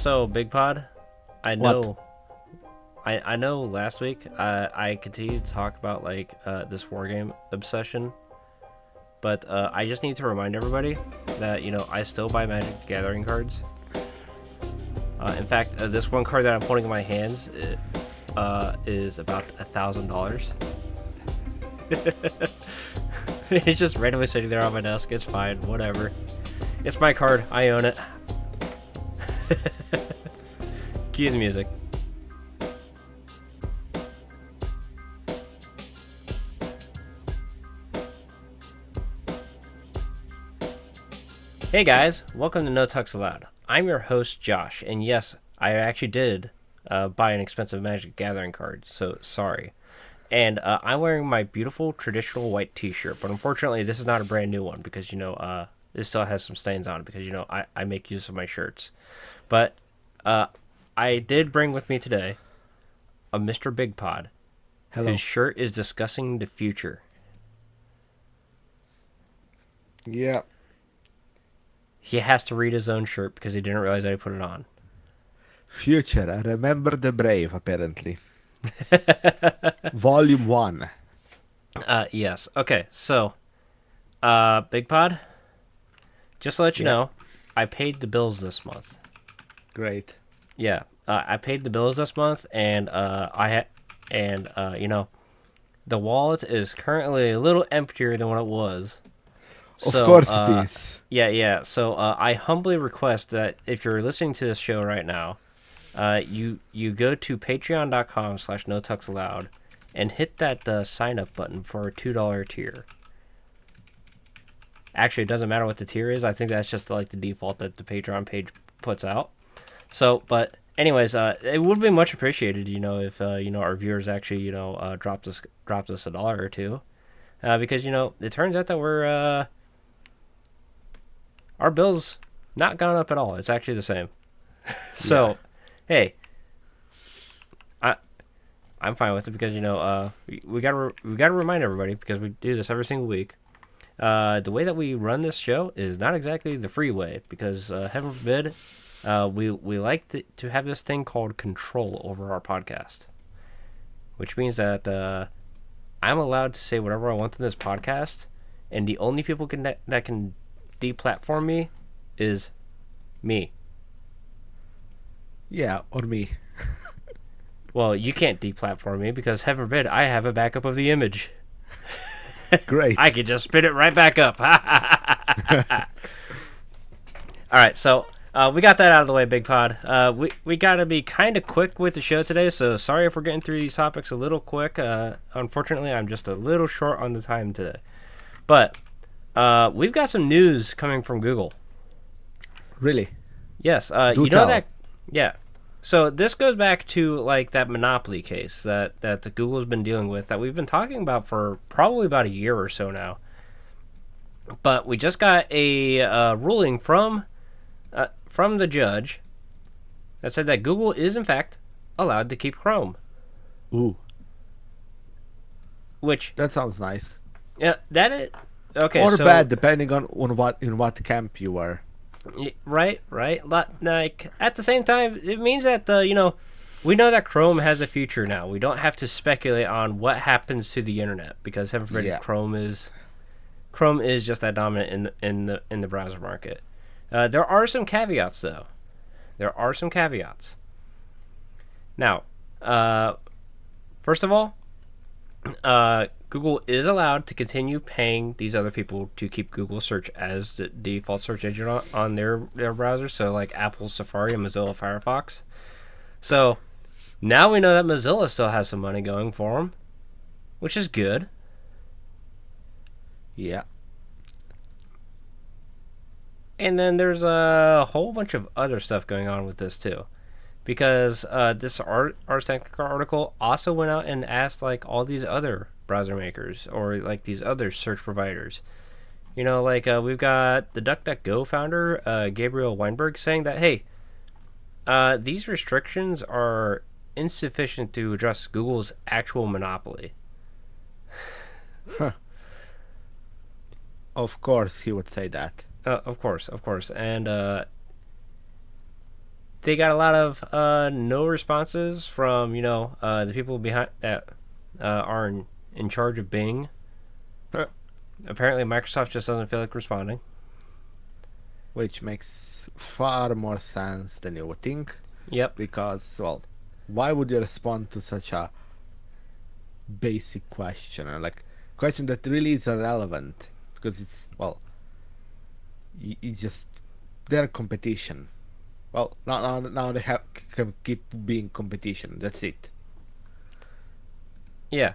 So, Bigpod, I What? know, I know. Last week, I continued to talk about this war game obsession, but I just need to remind everybody that I still buy Magic the Gathering cards. In fact, this one card that I'm holding in my hands is about $1,000. It's just randomly sitting there on my desk. It's fine, whatever. It's my card. I own it. Cue the music. Hey guys, welcome to No Tux Allowed. I'm your host Josh, and yes, I actually did buy an expensive Magic the Gathering card, so sorry. And I'm wearing my beautiful traditional white T-shirt, but unfortunately, this is not a brand new one because this still has some stains on it because I make use of my shirts. But I did bring with me today a Mr. Bigpod, Hello. whose shirt is discussing the future. Yeah. He has to read his own shirt because he didn't realize that he put it on. Future. I remember the brave, apparently. Volume 1. Yes. Okay, so, Bigpod, just to let you Yeah. know, I paid the bills this month. Great. Yeah, I paid the bills this month, and the wallet is currently a little emptier than what it was. Of So, course it is. yeah. So, I humbly request that if you're listening to this show right now, you go to patreon.com/notuxallowed and hit that sign up button for a $2 tier. Actually, it doesn't matter what the tier is. I think that's just like the default that the Patreon page puts out. So, but anyways, it would be much appreciated, if our viewers actually dropped us a dollar or two, because it turns out that we're our bills not gone up at all. It's actually the same. So, hey, I'm fine with it because we gotta remind everybody because we do this every single week. The way that we run this show is not exactly the free way because heaven forbid, we like to have this thing called control over our podcast, which means that I'm allowed to say whatever I want in this podcast, and the only people that can deplatform me is me. Yeah, or me. Well, you can't deplatform me because heaven forbid I have a backup of the image. Great. I could just spin it right back up. All right, so we got that out of the way, Big Pod. We got to be kind of quick with the show today, so sorry if we're getting through these topics a little quick. Unfortunately, I'm just a little short on the time today. But we've got some news coming from Google. Really? Yes, Do you know tell. that. Yeah. So this goes back to like that monopoly case that the Google's been dealing with that we've been talking about for probably about a year or so now. But we just got a ruling from the judge that said that Google is in fact allowed to keep Chrome. Ooh, Which that sounds nice. yeah, that is okay. Or So bad, depending on what camp you were. right. Like at the same time, it means that we know that Chrome has a future now. We don't have to speculate on what happens to the internet because heaven forbid Yeah. Chrome is just that dominant in the browser market. There are some caveats though. There are some caveats. Now, first of all, Google is allowed to continue paying these other people to keep Google search as the default search engine on their browser. So like Apple Safari and Mozilla Firefox. So now we know that Mozilla still has some money going for them, which is good. Yeah. And then there's a whole bunch of other stuff going on with this too. Because this Ars Technica article also went out and asked like all these other browser makers or like these other search providers. We've got the DuckDuckGo founder, Gabriel Weinberg, saying that, hey, these restrictions are insufficient to address Google's actual monopoly. Of course he would say that. Of course. And they got a lot of no responses from the people behind that are in charge of Bing. Apparently, Microsoft just doesn't feel like responding. Which makes far more sense than you would think. Yep. Because, well, why would you respond to such a basic question? Or like, question that really is irrelevant. Because it's, well, it's just their competition. Well, now they can keep being competition. That's it. Yeah.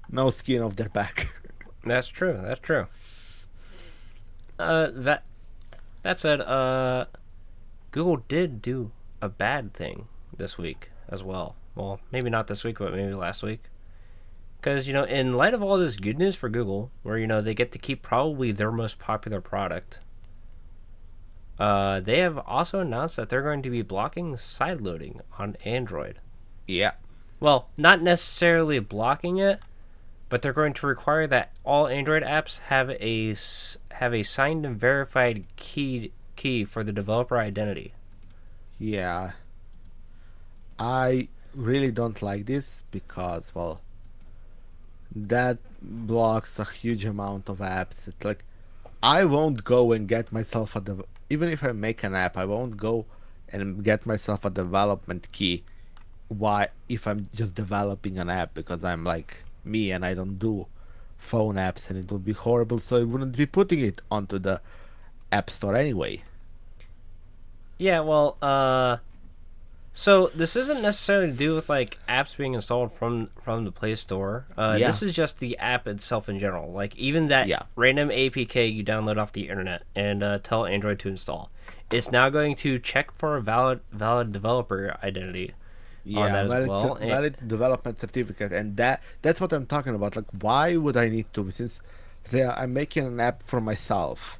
No skin off their back. That's true. That's true. That said, Google did do a bad thing this week as well. Well, maybe not this week, but maybe last week. Because in light of all this good news for Google, where they get to keep probably their most popular product, they have also announced that they're going to be blocking sideloading on Android. Yeah. Well, not necessarily blocking it, but they're going to require that all Android apps have a signed and verified key for the developer identity. Yeah. I really don't like this because, well, that blocks a huge amount of apps. It's like, I won't go and get myself even if I make an app, I won't go and get myself a development key. Why, if I'm just developing an app, because I'm like me and I don't do phone apps, and it would be horrible, so I wouldn't be putting it onto the App Store anyway. Yeah, well, so this isn't necessarily to do with like apps being installed from the Play Store. Yeah. This is just the app itself in general. Like even that random APK you download off the internet and tell Android to install. It's now going to check for a valid developer identity. Yeah, valid development certificate, and that's what I'm talking about. Like, why would I need to? Since I'm making an app for myself,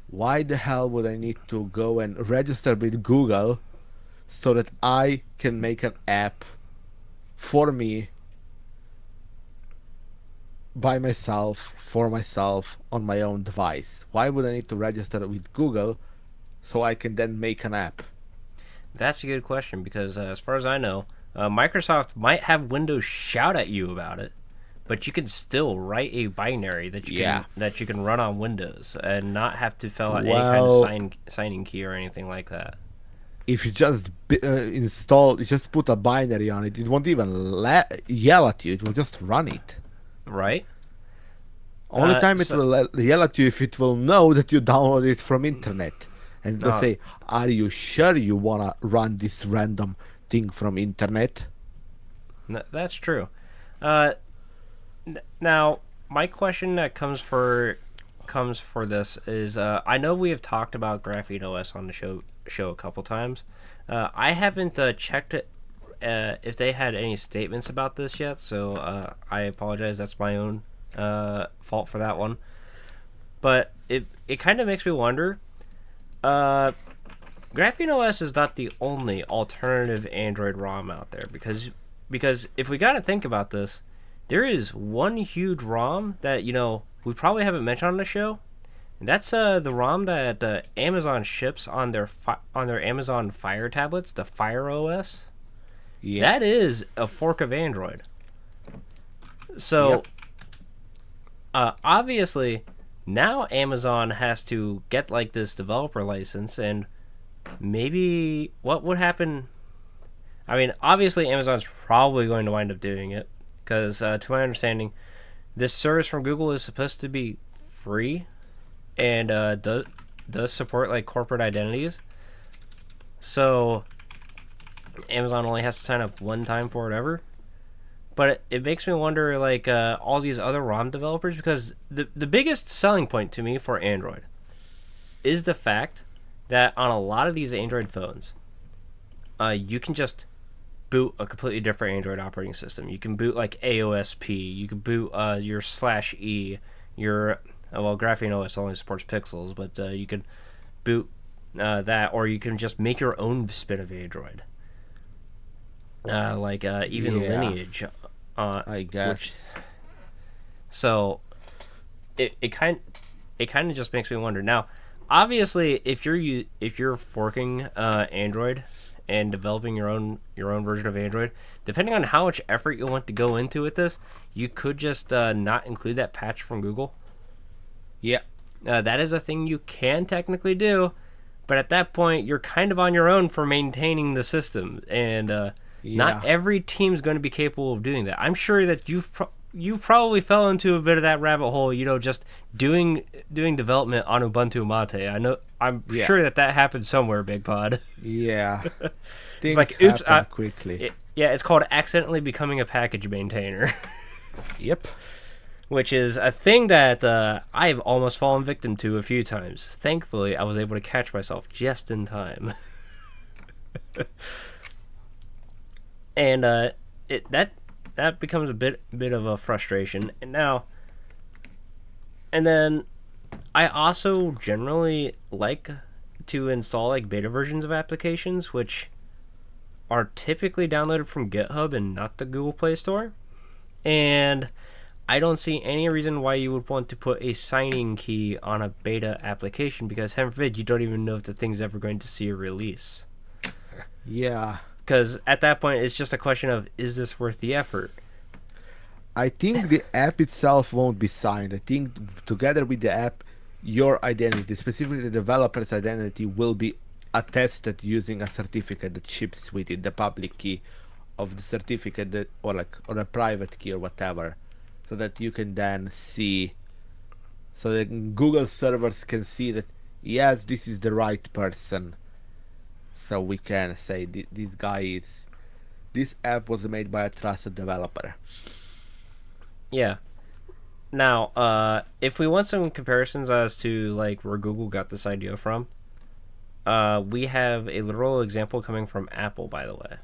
why the hell would I need to go and register with Google so that I can make an app for me, by myself, for myself, on my own device? Why would I need to register with Google so I can then make an app? That's a good question because as far as I know, Microsoft might have Windows shout at you about it, but you can still write a binary that you can run on Windows and not have to fill out any kind of signing key or anything like that. If you just just put a binary on it, it won't even yell at you. It will just run it. Right. Only time it will yell at you if it will know that you downloaded it from internet. And it will say, are you sure you want to run this random thing from internet? That's true. Now, my question that comes for this is, I know we have talked about Graphene OS on the show a couple times. I haven't checked it if they had any statements about this yet, so I apologize. That's my own fault for that one. But it kind of makes me wonder. Graphene OS is not the only alternative Android ROM out there because if we got to think about this, there is one huge ROM that we probably haven't mentioned on the show, and that's the ROM that Amazon ships on their Amazon Fire tablets, the Fire OS. Yeah. That is a fork of Android. So, obviously, now Amazon has to get like this developer license, and maybe what would happen? I mean, obviously, Amazon's probably going to wind up doing it because, to my understanding, this service from Google is supposed to be free and does support like corporate identities. So Amazon only has to sign up one time for it ever. But it makes me wonder, like, all these other ROM developers, because the biggest selling point to me for Android is the fact that on a lot of these Android phones, you can just boot a completely different Android operating system. You can boot, like, AOSP. You can boot your /E. Your, Graphene OS only supports pixels, but you can boot that, or you can just make your own spin of Android. Even Lineage. I guess. So it kind of just makes me wonder. Now, obviously, if you're forking Android and developing your own version of Android, depending on how much effort you want to go into with this, you could just not include that patch from Google. Yeah. That is a thing you can technically do, but at that point, you're kind of on your own for maintaining the system, and not Yeah. every team's going to be capable of doing that. I'm sure that you've probably fell into a bit of that rabbit hole, just doing development on Ubuntu Mate. I'm Yeah. sure that happened somewhere, Bigpod. Yeah. It's Things like, oops, happen quickly. yeah, it's called accidentally becoming a package maintainer. Yep. Which is a thing that I've almost fallen victim to a few times. Thankfully, I was able to catch myself just in time. And that becomes a bit of a frustration. And then I also generally like to install like beta versions of applications, which are typically downloaded from GitHub and not the Google Play Store. And I don't see any reason why you would want to put a signing key on a beta application, because heaven forbid you don't even know if the thing's ever going to see a release. Yeah. Because at that point, it's just a question of, is this worth the effort? I think the app itself won't be signed. I think together with the app, your identity, specifically the developer's identity, will be attested using a certificate that ships with it, the public key of the certificate, or a private key or whatever, so that you can then see, so that Google servers can see that yes, this is the right person. So we can say this app was made by a trusted developer. Yeah. Now, if we want some comparisons as to like where Google got this idea from, we have a literal example coming from Apple, by the way.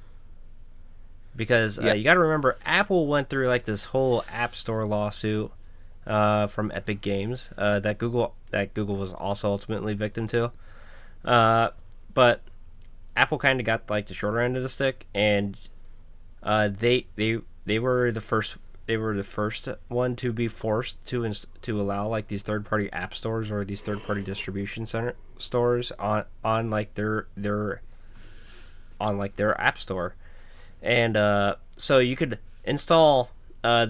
Because you got to remember, Apple went through like this whole App Store lawsuit from Epic Games that Google was also ultimately victim to. But Apple kind of got like the shorter end of the stick, and they were the first. They were the first one to be forced to allow like these third-party app stores or these third-party distribution center stores on like their app store. And so you could install a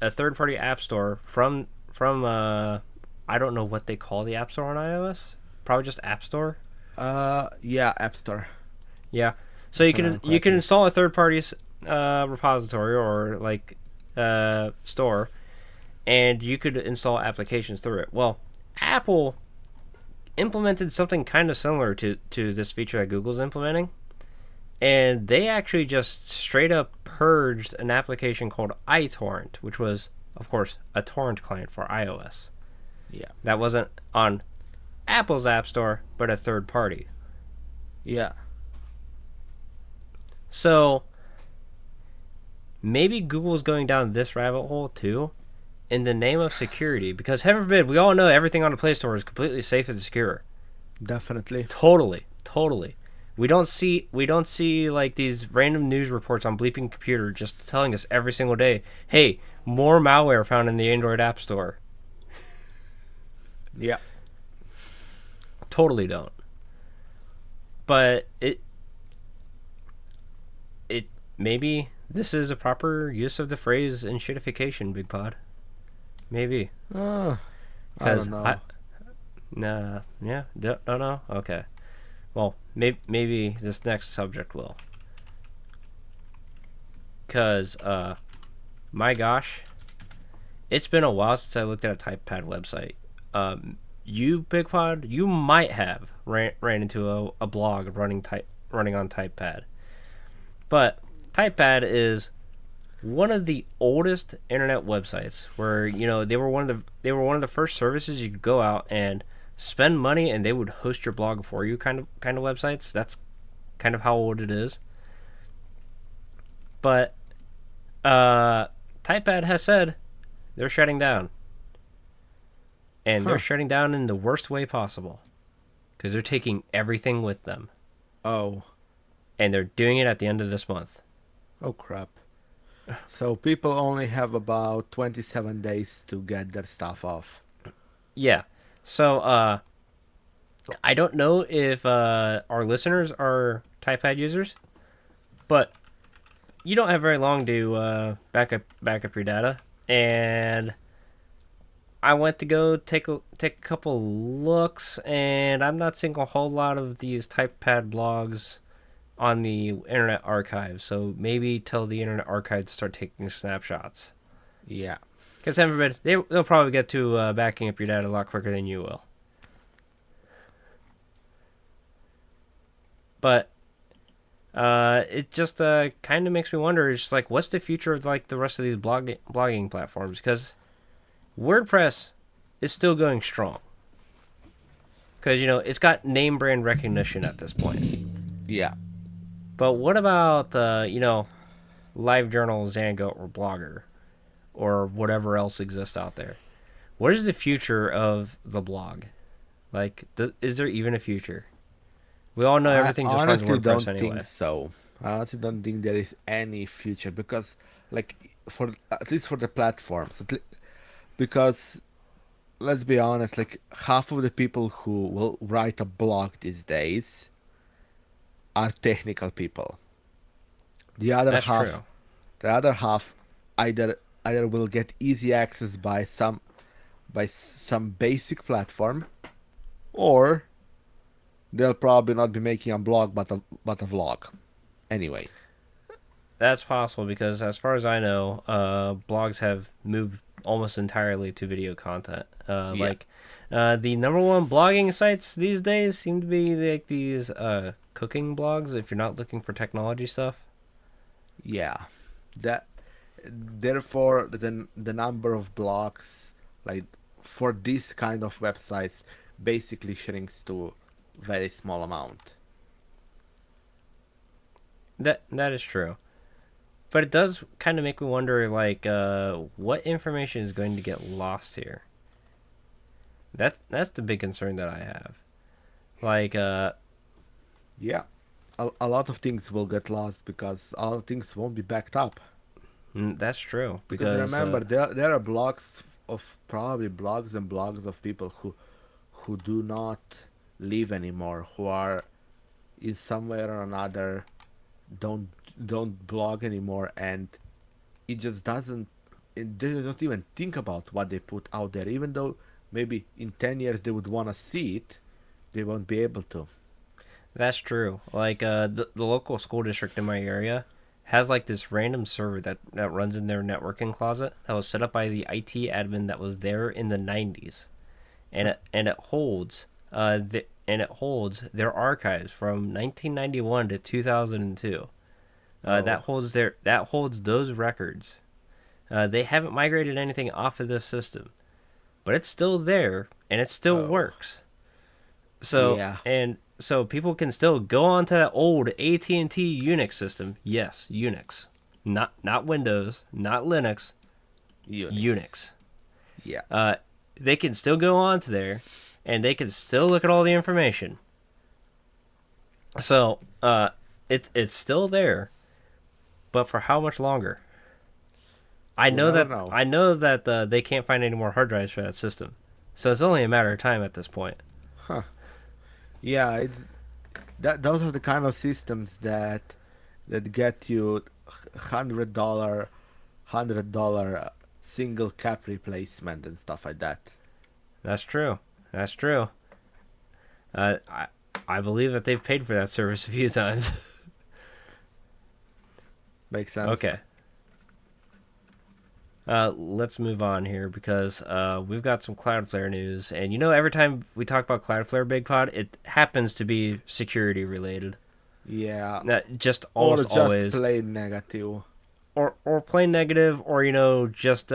third-party app store from I don't know what they call the app store on iOS. Probably just App Store. Yeah, App Store. Yeah. So you can install a third-party repository or like store, and you could install applications through it. Well, Apple implemented something kind of similar to this feature that Google's implementing. And they actually just straight up purged an application called iTorrent, which was, of course, a torrent client for iOS. Yeah. That wasn't on Apple's App Store, but a third party. Yeah. So maybe Google's going down this rabbit hole too, in the name of security, because heaven forbid, we all know everything on the Play Store is completely safe and secure. Definitely. Totally. We don't see like these random news reports on Bleeping Computer just telling us every single day, hey, more malware found in the Android App Store. Yeah. Totally don't. But it maybe this is a proper use of the phrase enshittification, Bigpod. Maybe. I don't know. Don't know. Okay. Well, maybe this next subject will. Because, my gosh, it's been a while since I looked at a TypePad website. You, Bigpod, you might have ran into a blog running on TypePad. But TypePad is one of the oldest internet websites where, they were one of the first services you could go out and spend money and they would host your blog for you kind of websites. That's kind of how old it is. But TypePad has said they're shutting down. And they're shutting down in the worst way possible. Because they're taking everything with them. Oh. And they're doing it at the end of this month. Oh, crap. So people only have about 27 days to get their stuff off. Yeah. So, I don't know if our listeners are TypePad users, but you don't have very long to back up your data. And I went to go take a couple looks, and I'm not seeing a whole lot of these TypePad blogs on the Internet Archive. So maybe tell the Internet Archive to start taking snapshots. Yeah. Because heaven forbid, they'll probably get to backing up your data a lot quicker than you will. But it just kind of makes me wonder. It's like, what's the future of like the rest of these blogging platforms? Because WordPress is still going strong. Because it's got name brand recognition at this point. Yeah. But what about LiveJournal, Zango, or Blogger, or whatever else exists out there? What is the future of the blog? Like, is there even a future? We all know everything just runs honestly WordPress don't anyway. think so. I honestly don't think there is any future because, like, for at least for the platforms, because let's be honest, like half of the people who will write a blog these days are technical people. The other That's half, true. the other half, either will get easy access by some basic platform, or they'll probably not be making a blog but a vlog. Anyway, That's possible because, as far as I know, blogs have moved almost entirely to video content. yeah, The number one blogging sites these days seem to be like these cooking blogs. If you're not looking for technology stuff, yeah. That therefore the number of blogs like for this kind of websites basically shrinks to very small amount. that is true. But it does kind of make me wonder, like, what information is going to get lost here? That's the big concern that I have. Like, Yeah, a lot of things will get lost because a lot of things won't be backed up. that's true Because because remember, there are blogs of probably blogs and blogs of people who do not live anymore, who are in somewhere or another don't don't blog anymore, and it just doesn't. They don't even think about what they put out there, even though maybe in 10 years they would want to see it, they won't be able to. that's true. Like, the local school district in my area has like this random server that runs in their networking closet that was set up by the IT admin that was there in the 90s, and it holds it holds their archives from 1991 to 2002. Oh, That holds those records. They haven't migrated anything off of this system, but it's still there and it still oh, works. So yeah, and so people can still go onto that old AT&T Unix system. Yes, Unix, not Windows, not Linux, Unix. Unix. Yeah, They can still go onto there, and they can still look at all the information. So it's still there, but for how much longer? we'll never know. I know that they can't find any more hard drives for that system, so it's only a matter of time at this point. Huh. Yeah, it's that those are the kind of systems that get you $100 single cap replacement and stuff like that. That's true. That's true. Uh, I I believe that they've paid for that service a few times. Makes sense. Okay. Let's move on here because we've got some Cloudflare news, and every time we talk about Cloudflare Bigpod, it happens to be security related. Yeah, Just or almost just always, plain negative. or plain negative, or just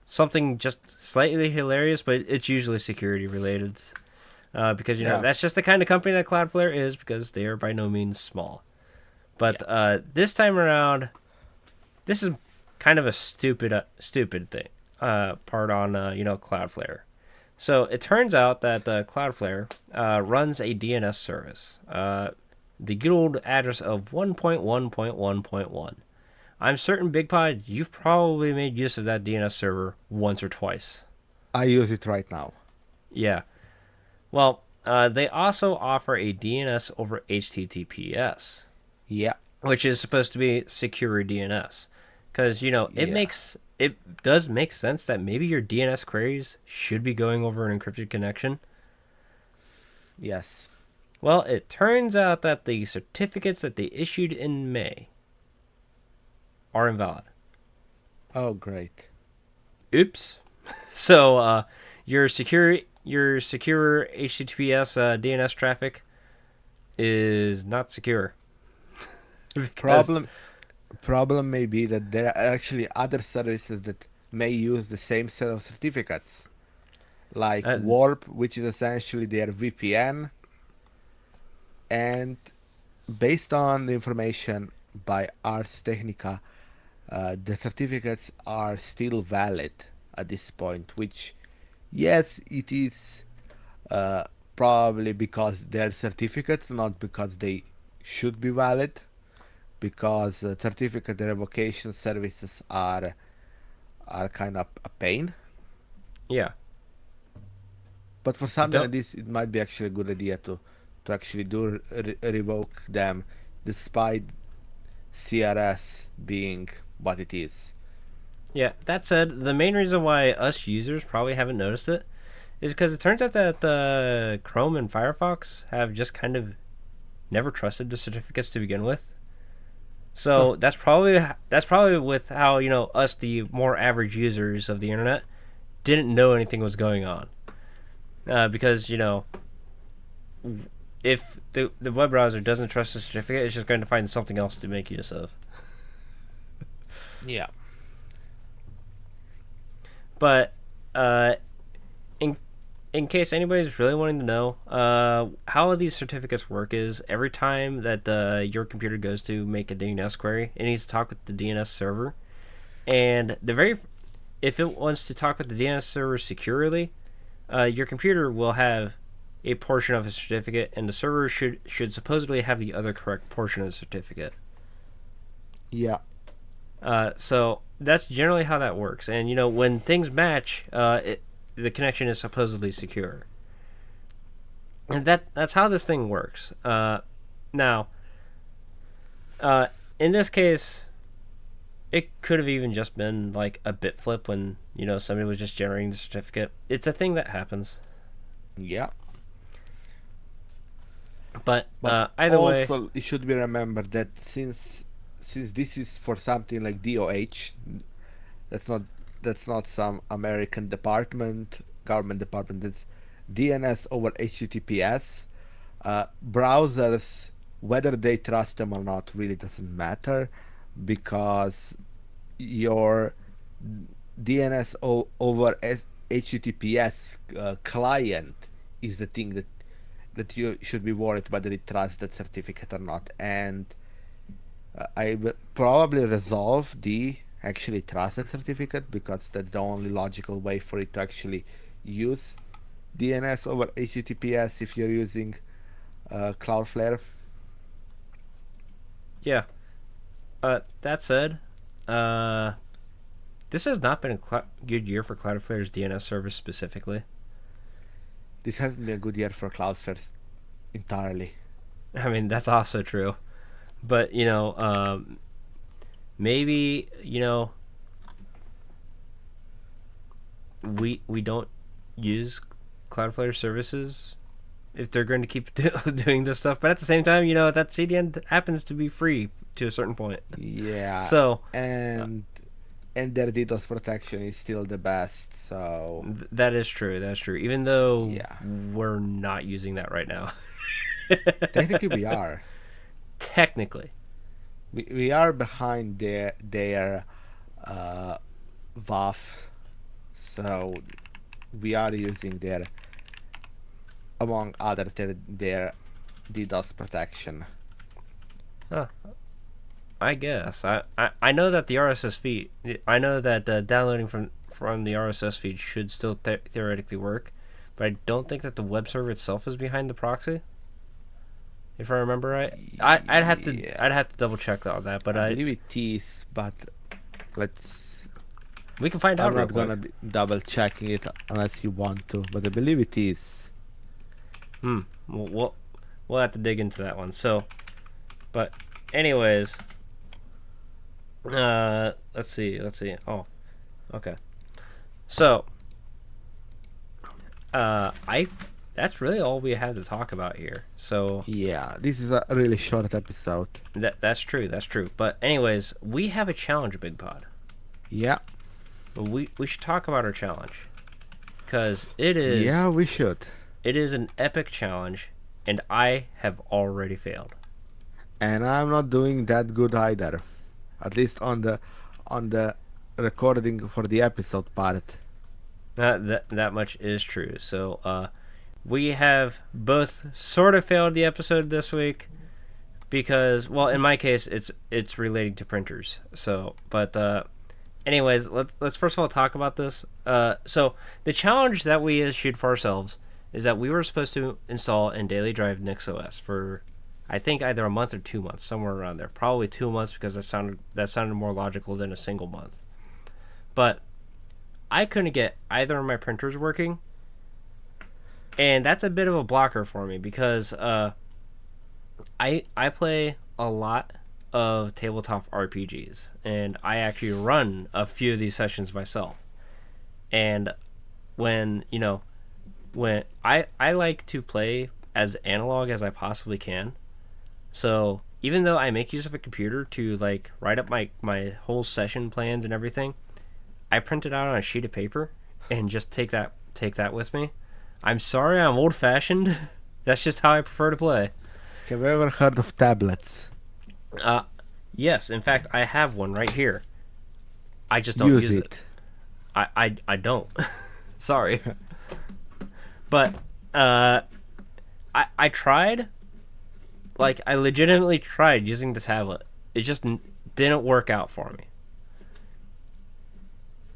something just slightly hilarious, but it's usually security related. Because Yeah, that's just the kind of company that Cloudflare is, because they are by no means small. But yeah. this time around, this is kind of a stupid thing part on Cloudflare. So it turns out that Cloudflare runs a DNS service, the good old address of 1.1.1.1. I'm certain, Bigpod, you've probably made use of that DNS server once or twice. I use it right now. Yeah. Well, they also offer a DNS over HTTPS, Yeah, which is supposed to be secure DNS, because yeah, it does make sense that maybe your DNS queries should be going over an encrypted connection. yes. Well, it turns out that the certificates that they issued in May are invalid. Oh, great. Oops. So your secure HTTPS DNS traffic is not secure because Problem problem may be that there are actually other services that may use the same set of certificates, like uh, Warp, which is essentially their VPN, and based on the information by Ars Technica, the certificates are still valid at this point, which, yes, it is uh, probably because they're certificates, not because they should be valid, because certificate revocation services are kind of a pain. yeah. But for something Don't like this, it might be actually a good idea to actually do revoke them, despite CRS being what it is. Yeah, that said, the main reason why us users probably haven't noticed it is because it turns out that Chrome and Firefox have just kind of never trusted the certificates to begin with. Huh. So that's probably with how us, the more average users of the internet, didn't know anything was going on. Because if the web browser doesn't trust the certificate, it's just going to find something else to make use of. Yeah. But uh, in in case anybody's really wanting to know, how these certificates work is every time that your computer goes to make a DNS query, it needs to talk with the DNS server, and if it wants to talk with the DNS server securely, your computer will have a portion of a certificate, and the server should supposedly have the other correct portion of the certificate. Yeah. So that's generally how that works. And when things match, the connection is supposedly secure. And that's how this thing works. Now, in this case, it could have even just been like a bit flip when somebody was just generating the certificate. It's a thing that happens. Yeah. But But either way, also, it should be remembered that since this is for something like DOH, that's not that's not some American government department. That's DNS over HTTPS. Browsers, whether they trust them or not, really doesn't matter, because your over HTTPS client is the thing that you should be worried whether it trusts that certificate or not. And I will probably resolve the actually trusted certificate, because that's the only logical way for it to actually use DNS over HTTPS if you're using Cloudflare. yeah. That said, uh, this has not been a good year for Cloudflare's DNS service specifically. This hasn't been a good year for Cloudflare entirely. I mean, that's also true. But maybe we don't use Cloudflare services if they're going to keep doing this stuff. But at the same time, that CDN happens to be free to a certain point. Yeah, So and their DDoS protection is still the best. So that is true. That's true. Even though yeah, we're not using that right now. technically we are. Technically. We are behind their WAF, so we are using their, among others, their DDoS protection. Huh. I guess I know that the RSS feed. I know that downloading from the RSS feed should still theoretically work, but I don't think that the web server itself is behind the proxy. If I remember right, I'd have to Yeah, I'd have to double check on that, but I believe it is, but we can find out I'm real not quick. gonna be double checking it unless you want to, but I believe it is. We'll have to dig into that one. So, but anyways, let's see. Oh, okay. So, I that's really all we have to talk about here. So Yeah, this is a really short episode. that's true. But anyways, we have a challenge, Bigpod. Yeah. We should talk about our challenge, because it is. Yeah, we should. It is an epic challenge, and I have already failed. And I'm not doing that good either. At least on the recording for the episode part. That much is true. So we have both sort of failed the episode this week because, well, in my case, it's relating to printers. So, but anyways, let's first of all talk about this. So the challenge that we issued for ourselves is that we were supposed to install and daily drive NixOS for, I think, either a month or 2 months, somewhere around there. Probably 2 months, because that sounded more logical than a single month. But I couldn't get either of my printers working, and that's a bit of a blocker for me because I play a lot of tabletop RPGs, and I actually run a few of these sessions myself. And when I like to play as analog as I possibly can, so even though I make use of a computer to like write up my whole session plans and everything, I print it out on a sheet of paper and just take that with me. I'm sorry, I'm old-fashioned. That's just how I prefer to play. Have you ever heard of tablets? Yes. In fact, I have one right here. I just don't use it. I don't. Sorry. But I tried. Like, I legitimately tried using the tablet. It just didn't work out for me.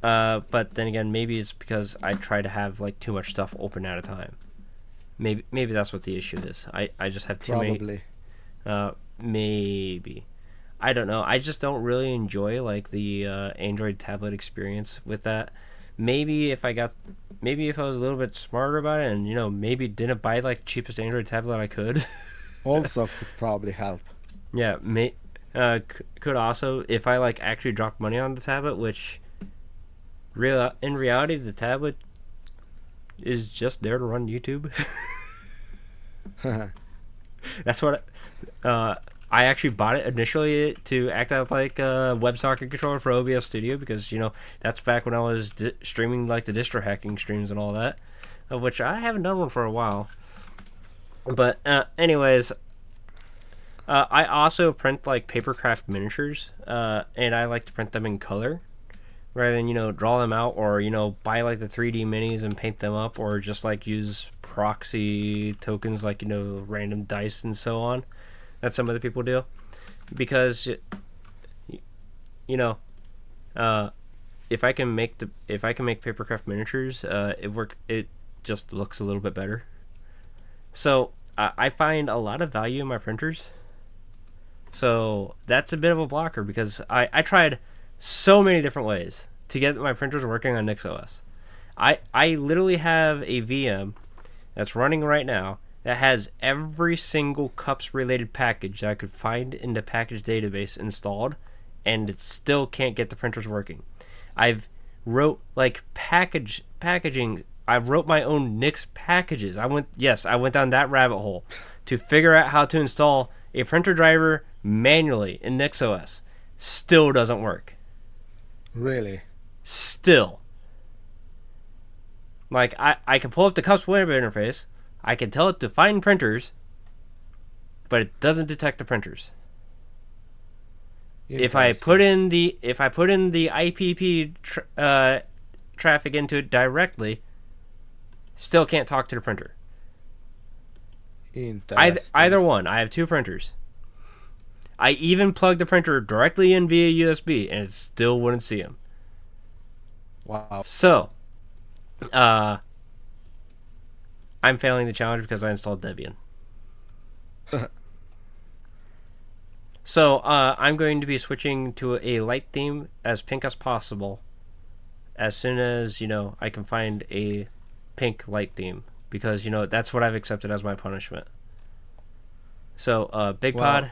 But then again, maybe it's because I try to have like too much stuff open at a time. Maybe that's what the issue is. I just have too many. Maybe. I don't know. I just don't really enjoy like the Android tablet experience with that. Maybe if I was a little bit smarter about it, and maybe didn't buy like the cheapest Android tablet I could. Also could probably help. Yeah, could also, if I like actually dropped money on the tablet, which in reality the tablet is just there to run YouTube. That's what I actually bought it initially to act as like a WebSocket controller for OBS Studio, because that's back when I was streaming like the distro hacking streams and all that, of which I haven't done one for a while. But anyways, I also print like papercraft miniatures, and I like to print them in color rather than draw them out, or buy like the 3D minis and paint them up, or just like use proxy tokens like random dice and so on that some other people do, because if I can make papercraft miniatures, it just looks a little bit better. So I find a lot of value in my printers. So that's a bit of a blocker, because I tried so many different ways to get my printers working on NixOS. I literally have a VM that's running right now that has every single cups related package that I could find in the package database installed, and it still can't get the printers working. I've wrote like packaging. I've wrote my own Nix packages. I went down that rabbit hole to figure out how to install a printer driver manually in NixOS. Still doesn't work. Really? Still. Like, I can pull up the cups web interface. I can tell it to find printers, but it doesn't detect the printers. If I put in the IPP traffic into it directly, still can't talk to the printer. Either one. I have two printers. I even plugged the printer directly in via USB, and it still wouldn't see them. Wow. So, I'm failing the challenge because I installed Debian. So, I'm going to be switching to a light theme as pink as possible as soon as, I can find a pink light theme, because that's what I've accepted as my punishment. So, Bigpod, Well,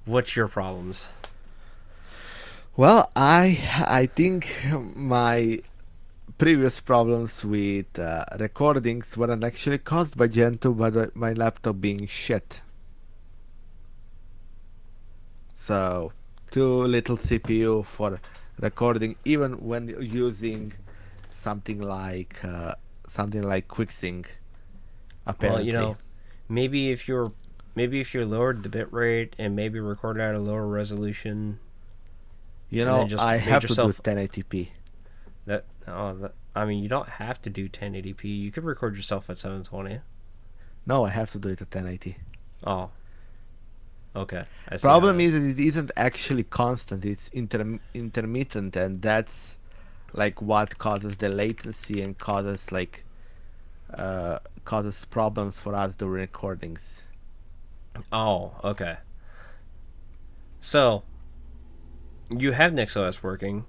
what's your problems? well, I think my previous problems with recordings weren't actually caused by Gentoo, but by my laptop being shit. So, too little CPU for recording, even when you're using something like QuickSync. Well, Apparently, maybe if you're lowered the bit rate and maybe recorded at a lower resolution, and then just I made have to do yourself 1080p. I mean, you don't have to do 1080p. You could record yourself at 720. No, I have to do it at 1080. Oh, okay. I see how Problem that. is that it isn't actually constant. It's intermittent, and that's like what causes the latency and causes problems for us during recordings. Oh, okay. So you have NixOS working.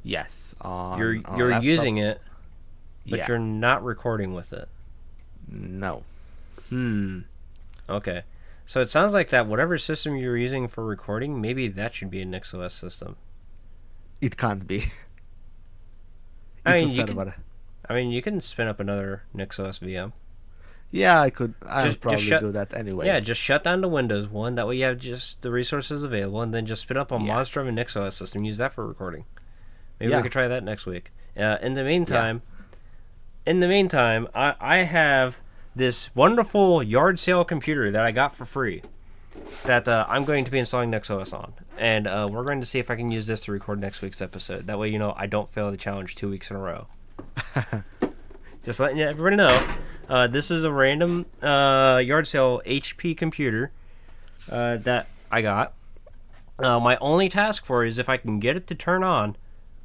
Yes, on a You're laptop. using it, but Yeah, you're not recording with it. no, Okay. So it sounds like that whatever system you're using for recording, maybe that should be a NixOS system. it can't be. I It's a mean, you can. server. I mean, you can spin up another NixOS VM. Yeah, I could. I'll Just probably shut. do that Yeah, anyway. just shut down the Windows one. That way you have just the resources available, and then just spin up a Yeah, Monstrum and NixOS system. Use that for recording. Maybe we yeah, could try that next week. yeah. In the meantime, I have this wonderful yard sale computer that I got for free that I'm going to be installing NixOS on, and we're going to see if I can use this to record next week's episode. That way, I don't fail the challenge 2 weeks in a row. Just letting everybody know, this is a random yard sale HP computer that I got. My only task for it is if I can get it to turn on,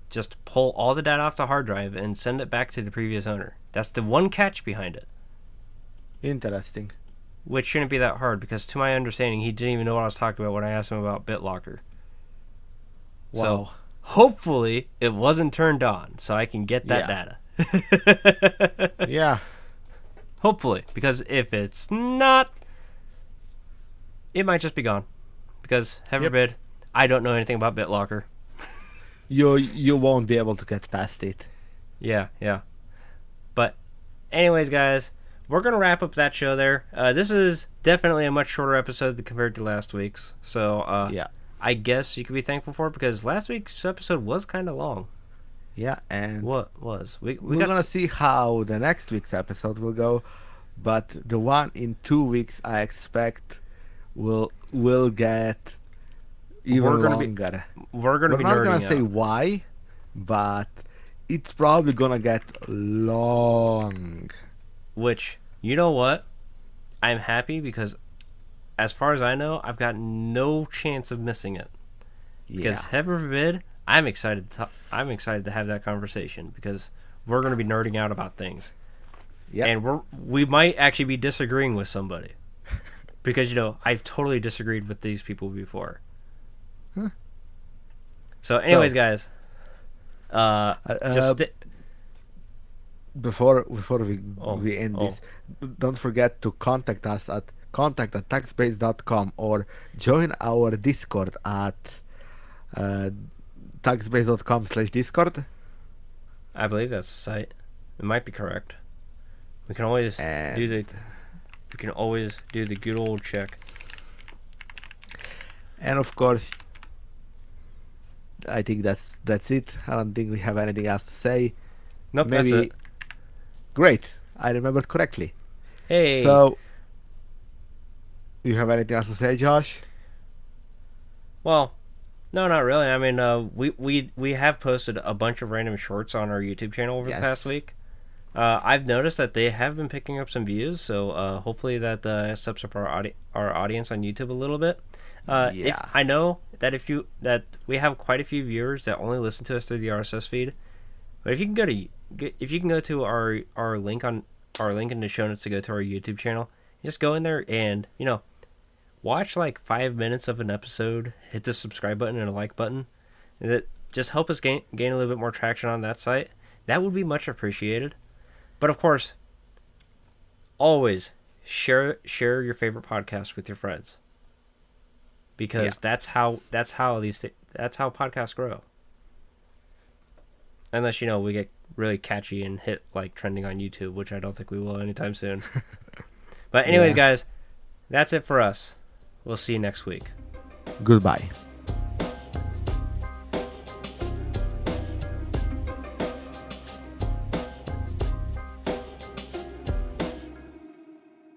just pull all the data off the hard drive and send it back to the previous owner. That's the one catch behind it, Interesting. which shouldn't be that hard because, to my understanding, he didn't even know what I was talking about when I asked him about BitLocker. So Wow. hopefully it wasn't turned on, so I can get that Yeah. data. Yeah. Hopefully, because if it's not, it might just be gone. Because heaven Yep. forbid, I don't know anything about BitLocker. You won't be able to get past it. Yeah. But anyways, guys, we're gonna wrap up that show there. This is definitely a much shorter episode compared to last week's. So Yeah. I guess you could be thankful for it because last week's episode was kind of long. Yeah, and What was we we're got? gonna see how the next week's episode will go, but the one in 2 weeks I expect will get even We're gonna be longer. we're gonna We're be not nerding gonna say out. why, but it's probably gonna get long. Which, you know what? I'm happy because, as far as I know, I've got no chance of missing it. Yeah. Because heaven forbid, I'm excited. I'm excited to have that conversation because we're going to be nerding out about things, Yeah. and we might actually be disagreeing with somebody because I've totally disagreed with these people before. Huh. So, anyways, So, guys, uh, just before oh we end oh this, don't forget to contact us at contact@taxbase.com or join our Discord at uh, taxbase.com/discord. I believe that's the site. It might be correct. We can always do the And good old check. and of course, I think that's it. I don't think we have anything else to say. Nope, that's Maybe it. great. I remembered correctly. Hey. So, you have anything else to say, Josh? Well, no, not really. I mean, we have posted a bunch of random shorts on our YouTube channel over the past Yes. week. I've noticed that they have been picking up some views, so hopefully that steps up our audience on YouTube a little bit. If Yeah. I know that that we have quite a few viewers that only listen to us through the RSS feed, but if you can go to our link in the show notes to go to our YouTube channel, just go in there and watch like 5 minutes of an episode, hit the subscribe button and a like button, and that just help us gain a little bit more traction on that site. That would be much appreciated. But of course, always share your favorite podcast with your friends, because that's how podcasts grow. Unless, we get really catchy and hit like trending on YouTube, which I don't think we will anytime soon. But anyways, guys, that's it for us. We'll see you next week. Goodbye.